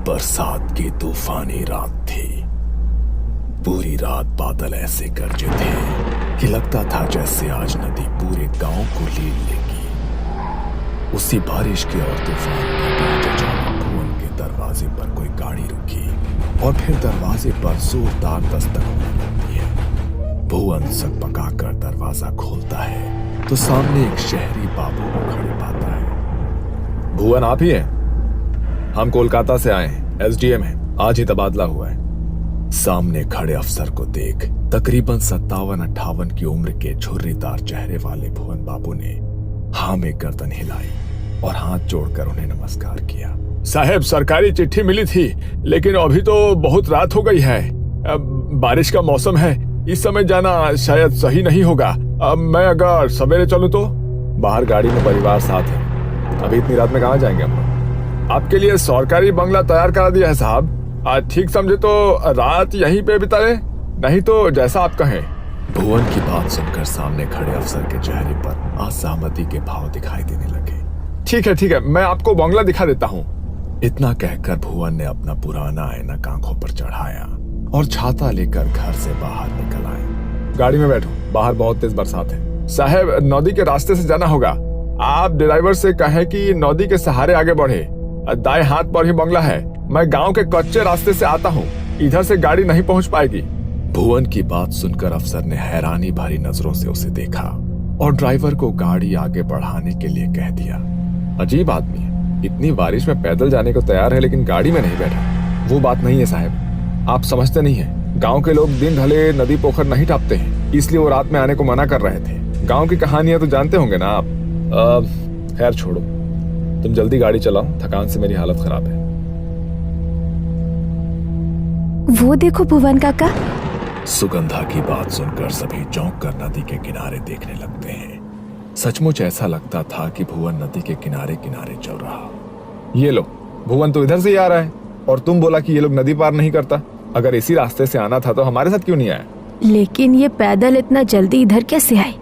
बरसात की तूफानी रात थी। पूरी रात बादल ऐसे गरजे थे कि लगता था जैसे आज नदी पूरे गांव को लील लेगी। उसी बारिश के और तूफान के बीच अचानक भुवन के दरवाजे पर कोई गाड़ी रुकी और फिर दरवाजे पर जोरदार दस्तक होने लगती है। भुवन सकपकाकर दरवाजा खोलता है तो सामने एक शहरी बाबू को खड़े पाता है। भुवन आप ही हैं? हम कोलकाता से आए हैं, एसडीएम हैं, आज ही तबादला हुआ है। सामने खड़े अफसर को देख तकरीबन 57-58 की उम्र के झुर्रीदार चेहरे वाले भुवन बाबू ने हाँ में गर्दन हिलाई और हाथ जोड़कर उन्हें नमस्कार किया। साहब, सरकारी चिट्ठी मिली थी, लेकिन अभी तो बहुत रात हो गई है। बारिश का मौसम है, इस समय जाना शायद सही नहीं होगा। मैं अगर सवेरे चलूं तो? बाहर गाड़ी में परिवार साथ है, अभी इतनी रात में कहाँ जाएंगे हम लोग? आपके लिए सरकारी बंगला तैयार करा दिया है साहब, ठीक समझे तो रात यहीं पे बिताए, नहीं तो जैसा आप कहें। भुवन की बात सुनकर सामने खड़े अफसर के चेहरे पर असहमति के भाव दिखाई देने लगे। ठीक है, मैं आपको बंगला दिखा देता हूँ। इतना कहकर भुवन ने अपना पुराना ऐनक आंखों पर चढ़ाया और छाता लेकर घर से बाहर निकल आए। गाड़ी में बैठो, बाहर बहुत तेज बरसात है। साहब, नदी के रास्ते से जाना होगा। आप ड्राइवर से कहें कि नदी के सहारे आगे बढ़े, दाएं हाथ पर ही बंगला है। मैं गांव के कच्चे रास्ते से आता हूँ, इधर से गाड़ी नहीं पहुंच पाएगी। भुवन की बात सुनकर अफसर ने हैरानी भरी नजरों से उसे देखा और ड्राइवर को गाड़ी आगे बढ़ाने के लिए कह दिया। अजीब आदमी है, इतनी बारिश में पैदल जाने को तैयार है लेकिन गाड़ी में नहीं बैठा। वो बात नहीं है साहब, आप समझते नहीं है। गांव के लोग दिन ढले नदी पोखर नहीं टापते हैं, इसलिए वो रात में आने को मना कर रहे थे। गांव की कहानियां तो जानते होंगे ना आप। खैर छोड़ो, तुम जल्दी गाड़ी चलाओ, थकान से मेरी हालत खराब है। वो देखो भुवन काका। सुगंधा की बात सुनकर सभी चौंक कर नदी के किनारे देखने लगते हैं। सचमुच ऐसा लगता था कि भुवन नदी के किनारे किनारे चल रहा। ये लो, भुवन तो इधर से ही आ रहा है और तुम बोला कि ये लोग नदी पार नहीं करता। अगर इसी रास्ते से आना था तो हमारे साथ क्यों नहीं आया? लेकिन ये पैदल इतना जल्दी इधर कैसे आए?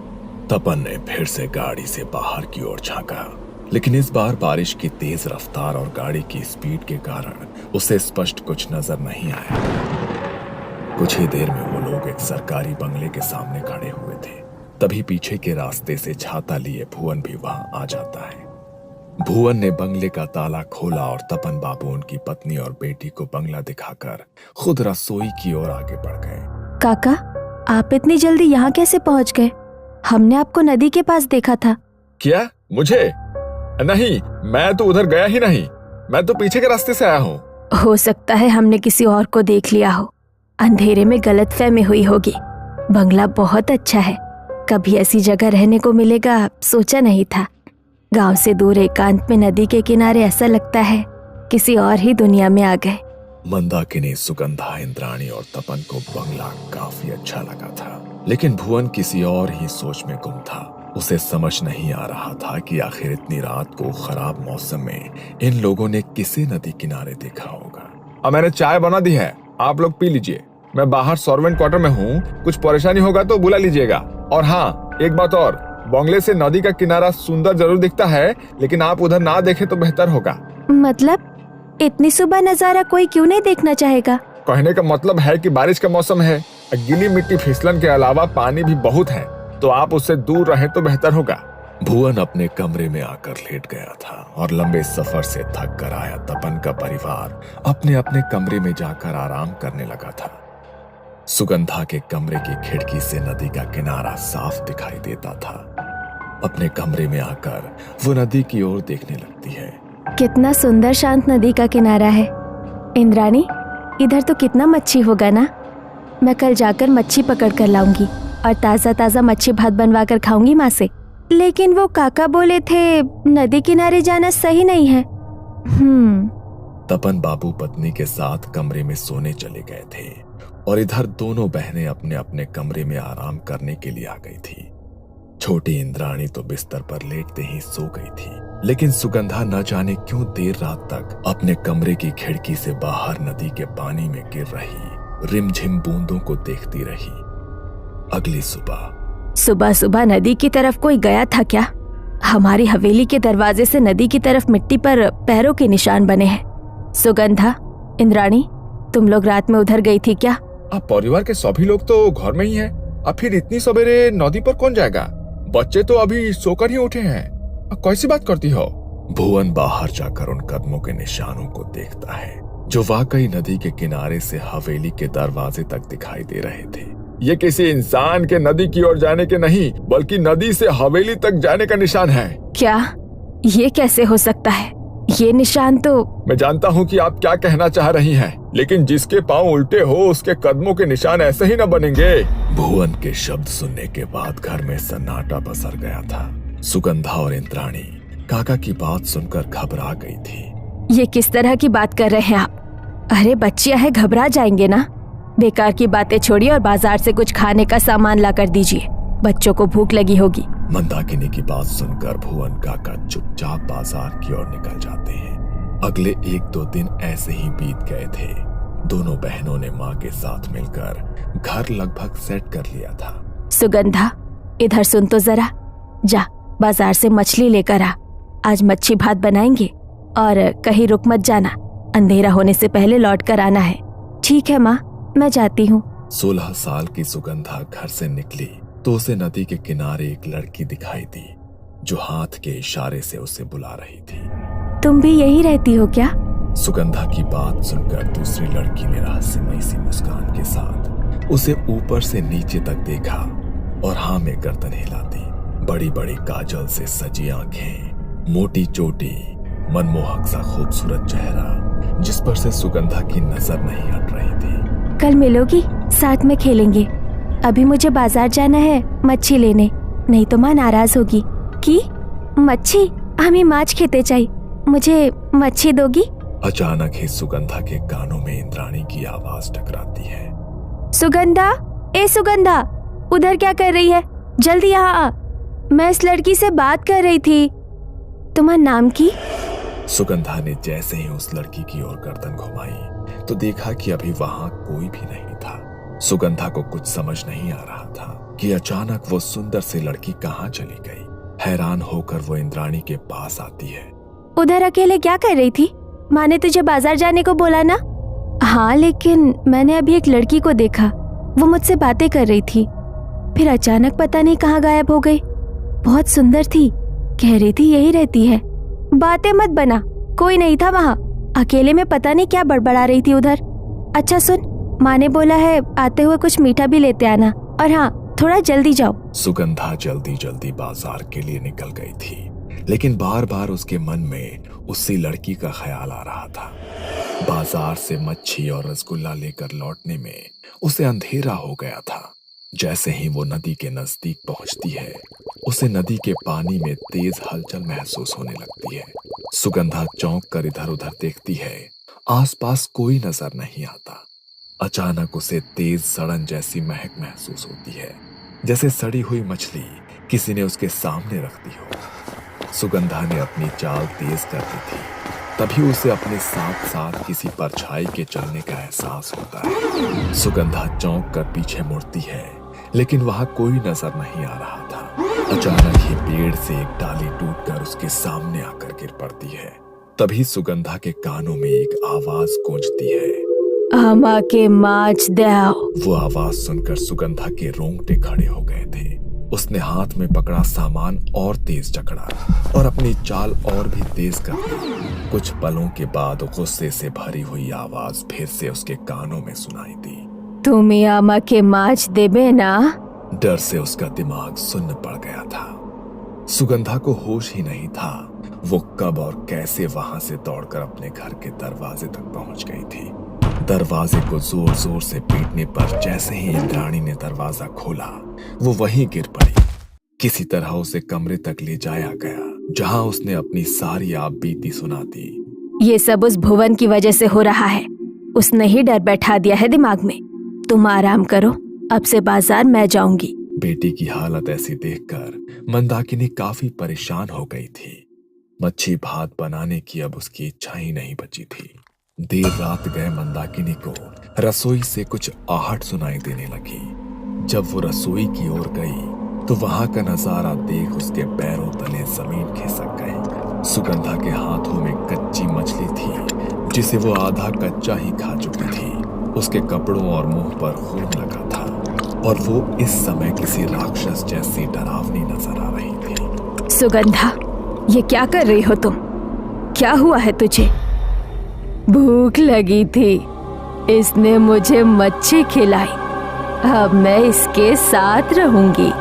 तपन ने फिर से गाड़ी से बाहर की ओर झांका, लेकिन इस बार बारिश की तेज रफ्तार और गाड़ी की स्पीड के कारण उसे स्पष्ट कुछ नजर नहीं आया। कुछ ही देर में वो लोग एक सरकारी बंगले के सामने खड़े हुए थे। तभी पीछे के रास्ते से छाता लिए भुवन भी वहां आ जाता है। भुवन ने बंगले का ताला खोला और तपन बाबू उनकी पत्नी और बेटी को बंगला दिखाकर खुद रसोई की ओर आगे बढ़ गए। काका, आप इतनी जल्दी यहाँ कैसे पहुँच गए? हमने आपको नदी के पास देखा था। क्या? मुझे? नहीं, मैं तो उधर गया ही नहीं, मैं तो पीछे के रास्ते से आया हूँ। हो सकता है हमने किसी और को देख लिया हो, अंधेरे में गलतफहमी हुई होगी। बंगला बहुत अच्छा है, कभी ऐसी जगह रहने को मिलेगा सोचा नहीं था। गांव से दूर एकांत में नदी के किनारे ऐसा लगता है किसी और ही दुनिया में आ गए। मंदाकिनी, सुगंधा, इंद्राणी और तपन को बंगला काफी अच्छा लगा था, लेकिन भुवन किसी और ही सोच में गुम था। उसे समझ नहीं आ रहा था कि आखिर इतनी रात को खराब मौसम में इन लोगों ने किसे नदी किनारे देखा होगा। अब मैंने चाय बना दी है, आप लोग पी लीजिए। मैं बाहर सर्वेंट क्वार्टर में हूँ, कुछ परेशानी होगा तो बुला लीजिएगा। और हाँ, एक बात और, बंगले से नदी का किनारा सुंदर जरूर दिखता है, लेकिन आप उधर ना देखें तो बेहतर होगा। मतलब इतनी सुबह नजारा कोई क्यों नहीं देखना चाहेगा? कहने का मतलब है कि बारिश का मौसम है, गीली मिट्टी फिसलन के अलावा पानी भी बहुत है, तो आप उससे दूर रहें तो बेहतर होगा। भुवन अपने कमरे में आकर लेट गया था और लंबे सफर से थक कर आया तपन का परिवार अपने अपने कमरे में जाकर आराम करने लगा था। सुगंधा के कमरे की खिड़की से नदी का किनारा साफ दिखाई देता था। अपने कमरे में आकर वो नदी की ओर देखने लगती है। कितना सुंदर शांत नदी का किनारा है। इंद्राणी, इधर तो कितना मच्छी होगा ना। मैं कल जाकर मच्छी पकड़ कर लाऊंगी और ताजा ताजा मच्छी भात बनवा कर खाऊंगी माँ से। लेकिन वो काका बोले थे नदी किनारे जाना सही नहीं है। तपन बाबू पत्नी के साथ कमरे में सोने चले गए थे और इधर दोनों बहनें अपने अपने कमरे में आराम करने के लिए आ गई थी। छोटी इंद्राणी तो बिस्तर पर लेटते ही सो गई थी, लेकिन सुगंधा न जाने क्यों देर रात तक अपने कमरे की खिड़की से बाहर नदी के पानी में गिर रही रिमझिम बूंदों को देखती रही। अगली सुबह सुबह नदी की तरफ कोई गया था क्या? हमारी हवेली के दरवाजे से नदी की तरफ मिट्टी पर पैरों के निशान बने हैं। सुगंधा, इंद्राणी, तुम लोग रात में उधर गई थी क्या? अब परिवार के सभी लोग तो घर में ही हैं। अब फिर इतनी सवेरे नदी पर कौन जाएगा? बच्चे तो अभी सोकर ही उठे हैं। अब कैसी बात करती हो? भुवन बाहर जाकर उन कदमों के निशानों को देखता है जो वाकई नदी के किनारे से हवेली के दरवाजे तक दिखाई दे रहे थे। ये किसी इंसान के नदी की ओर जाने के नहीं, बल्कि नदी से हवेली तक जाने का निशान है। क्या? ये कैसे हो सकता है? ये निशान तो... मैं जानता हूँ कि आप क्या कहना चाह रही हैं, लेकिन जिसके पाँव उल्टे हो उसके कदमों के निशान ऐसे ही न बनेंगे। भुवन के शब्द सुनने के बाद घर में सन्नाटा पसर गया था। सुगंधा और इंद्राणी काका की बात सुनकर घबरा गई थी। ये किस तरह की बात कर रहे हैं आप? अरे बच्चियां है, घबरा जाएंगे ना। बेकार की बातें छोड़िए और बाजार से कुछ खाने का सामान ला कर दीजिए, बच्चों को भूख लगी होगी। मंदाकिनी की बात सुनकर भुवन काका चुपचाप बाजार की ओर निकल जाते हैं। अगले 1-2 दिन ऐसे ही बीत गए थे। दोनों बहनों ने माँ के साथ मिलकर घर लगभग सेट कर लिया था। सुगंधा, इधर सुन तो जरा। जा बाजार से मछली लेकर आ, आज मच्छी भात बनाएंगे। और कहीं रुक मत जाना, अंधेरा होने से पहले लौट कर आना है। ठीक है माँ, मैं जाती हूँ। 16 साल की सुगंधा घर से निकली तो उसे नदी के किनारे एक लड़की दिखाई दी जो हाथ के इशारे से उसे बुला रही थी। तुम भी यही रहती हो क्या? सुगंधा की बात सुनकर दूसरी लड़की ने रहस्यमयी सी मुस्कान के साथ उसे ऊपर से नीचे तक देखा और हाँ में गर्दन हिला दी। बड़ी बड़ी काजल से सजी आंखें, मोटी चोटी, मनमोहक सा खूबसूरत चेहरा जिस पर से सुगंधा की नजर नहीं हट रही थी। कल मिलोगी, साथ में खेलेंगे। अभी मुझे बाजार जाना है मच्छी लेने, नहीं तो माँ नाराज होगी। की मच्छी? हमें माछ खेते चाहिए, मुझे मच्छी दोगी? अचानक ही सुगंधा के कानों में इंद्राणी की आवाज टकराती है। सुगंधा, ए सुगंधा, उधर क्या कर रही है? जल्दी यहाँ आ, मैं इस लड़की से बात कर रही थी। तुम्हारा नाम की? सुगंधा ने जैसे ही उस लड़की की ओर गर्दन घुमाई तो देखा कि अभी वहां कोई भी नहीं था। सुगंधा को कुछ समझ नहीं आ रहा था कि अचानक वो सुंदर सी लड़की कहाँ चली गई। हैरान होकर वो इंद्राणी के पास आती है। उधर अकेले क्या कर रही थी? माँ ने तुझे बाजार जाने को बोला ना? हाँ, लेकिन मैंने अभी एक लड़की को देखा, वो मुझसे बातें कर रही थी, फिर अचानक पता नहीं कहाँ गायब हो गई। बहुत सुंदर थी, कह रही थी यही रहती है। बातें मत बना, कोई नहीं था वहाँ, अकेले में पता नहीं क्या बड़बड़ा रही थी उधर। अच्छा सुन, माँ ने बोला है आते हुए कुछ मीठा भी लेते आना, और हाँ थोड़ा जल्दी जाओ। सुगंधा जल्दी जल्दी बाजार के लिए निकल गई थी, लेकिन बार बार उसके मन में उसी लड़की का ख्याल आ रहा था। बाजार से मच्छी और रसगुल्ला लेकर लौटने में उसे अंधेरा हो गया था। जैसे ही वो नदी के नजदीक पहुंचती है उसे नदी के पानी में तेज हलचल महसूस होने लगती है। सुगंधा चौंक कर इधर उधर देखती है, आसपास कोई नजर नहीं आता। अचानक उसे तेज सड़न जैसी महक महसूस होती है, जैसे सड़ी हुई मछली किसी ने उसके सामने रख दी हो। सुगंधा ने अपनी चाल तेज कर दी थी, तभी उसे अपने साथ साथ किसी परछाई के चलने का एहसास होता है। सुगंधा चौंक कर पीछे मुड़ती है, लेकिन वहां कोई नजर नहीं आ रहा था। अचानक ही पेड़ से एक डाली टूटकर उसके सामने आकर गिर पड़ती है। तभी सुगंधा के कानों में एक आवाज गूंजती है, आमा के माछ दो। वो आवाज सुनकर सुगंधा के रोंगटे खड़े हो गए थे। उसने हाथ में पकड़ा सामान और तेज जकड़ा और अपनी चाल और भी तेज कर दी। कुछ पलों के बाद गुस्से से भरी हुई आवाज फिर से उसके कानों में सुनाई दी, तुम्हें आमा के माछ देबे ना? डर से उसका दिमाग सुन्न पड़ गया था। सुगंधा को होश ही नहीं था वो कब और कैसे वहां से दौड़कर अपने घर के दरवाजे तक पहुंच गई थी। दरवाजे को जोर जोर से पीटने पर जैसे ही इंद्राणी ने दरवाजा खोला वो वहीं गिर पड़ी। किसी तरह उसे कमरे तक ले जाया गया, जहां उसने अपनी सारी आप बीती सुना दी। ये सब उस भुवन की वजह से हो रहा है, उसने ही डर बैठा दिया है दिमाग में। तुम आराम करो, अब से बाजार मैं जाऊंगी। बेटी की हालत ऐसी देखकर मंदाकिनी काफी परेशान हो गई थी। मच्छी भात बनाने की अब उसकी इच्छा ही नहीं बची थी। देर रात गए मंदाकिनी को रसोई से कुछ आहट सुनाई देने लगी। जब वो रसोई की ओर गई तो वहां का नजारा देख उसके पैरों तले जमीन खिसक गई। सुगंधा के हाथों में कच्ची मछली थी जिसे वो आधा कच्चा ही खा चुकी थी। उसके कपड़ों और मुंह पर खून लगा था और वो इस समय किसी राक्षस जैसी डरावनी नजर आ रही थी। सुगंधा, ये क्या कर रही हो तुम? क्या हुआ है तुझे? भूख लगी थी, इसने मुझे मच्छी खिलाई। अब मैं इसके साथ रहूंगी।